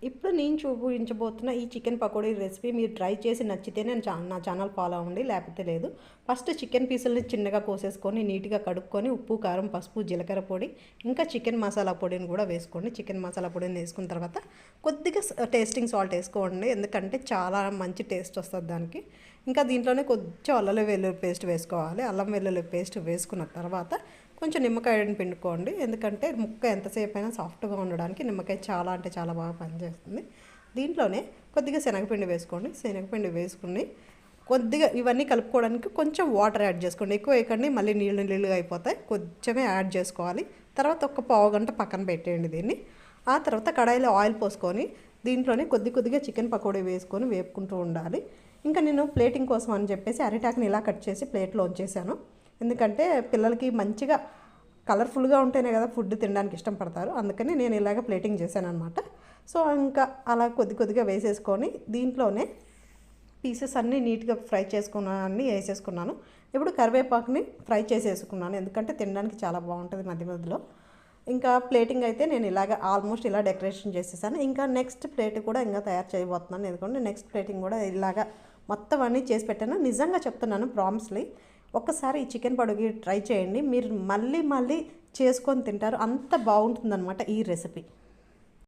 ఇప్పుడు నేను చూపించబోతున్న ఈ చికెన్ పకోడీ రెసిపీ మీరు ట్రై చేసి నచ్చితే నేను నా ఛానల్ ఫాలో అవ్వండి, లేకపోతే లేదు. ఫస్ట్ చికెన్ పీసులని చిన్నగా కోసేసుకొని నీట్గా కడుక్కొని ఉప్పు, కారం, పసుపు, జీలకర్ర పొడి ఇంకా చికెన్ మసాలా పొడిని కూడా వేసుకోండి. చికెన్ మసాలా పొడిని వేసుకున్న తర్వాత కొద్దిగా టేస్టింగ్ సాల్ట్ వేసుకోండి, ఎందుకంటే చాలా మంచి టేస్ట్ వస్తుంది దానికి. ఇంకా దీంట్లోనే కొంచెం అల్లం వెల్లుల్లి పేస్ట్ వేసుకోవాలి. అల్లం వెల్లుల్లి పేస్ట్ వేసుకున్న తర్వాత కొంచెం నిమ్మకాయని పిండుకోండి, ఎందుకంటే ముక్క ఎంతసేపు అయినా సాఫ్ట్గా ఉండడానికి నిమ్మకాయ చాలా అంటే చాలా బాగా పనిచేస్తుంది. దీంట్లోనే కొద్దిగా శనగపిండి వేసుకోండి. శనగపిండి వేసుకుని కొద్దిగా ఇవన్నీ కలుపుకోవడానికి కొంచెం వాటర్ యాడ్ చేసుకోండి. ఎక్కువ వేయకండి, మళ్ళీ నీళ్ళుగా అయిపోతాయి. కొంచెమే యాడ్ చేసుకోవాలి. తర్వాత ఒక పావు గంట పక్కన పెట్టేయండి దీన్ని. ఆ తర్వాత కడాయిలో ఆయిల్ పోసుకొని దీంట్లోనే కొద్దిగా చికెన్ పకోడీ వేసుకొని వేపుకుంటూ ఉండాలి. ఇంకా నేను ప్లేటింగ్ కోసం అని చెప్పేసి అరిటాకుని ఇలా కట్ చేసి ప్లేట్లో ఉంచేసాను, ఎందుకంటే పిల్లలకి మంచిగా కలర్ఫుల్గా ఉంటేనే కదా ఫుడ్ తినడానికి ఇష్టపడతారు. అందుకని నేను ఇలాగ ప్లేటింగ్ చేశాను అనమాట. సో ఇంకా అలా కొద్దిగా వేసేసుకొని దీంట్లోనే పీసెస్ అన్నీ నీట్గా ఫ్రై అన్నీ వేసేసుకున్నాను. ఇప్పుడు కరివేపాకుని ఫ్రై చేసేసుకున్నాను, ఎందుకంటే తినడానికి చాలా బాగుంటుంది మధ్య మధ్యలో. ఇంకా ప్లేటింగ్ అయితే నేను ఇలాగ ఆల్మోస్ట్ ఇలా డెకరేషన్ చేసేసాను. ఇంకా నెక్స్ట్ ప్లేట్ కూడా ఇంకా తయారు చేయబోతున్నాను, ఎందుకంటే నెక్స్ట్ ప్లేటింగ్ కూడా ఇలాగ మొత్తం అన్నీ చేసి పెట్టాను. నిజంగా చెప్తున్నాను, ప్రామిస్లీ ఒక్కసారి ఈ చికెన్ పకోడీ ట్రై చేయండి, మీరు మళ్ళీ చేసుకొని తింటారు. అంత బాగుంటుందన్నమాట ఈ రెసిపీ.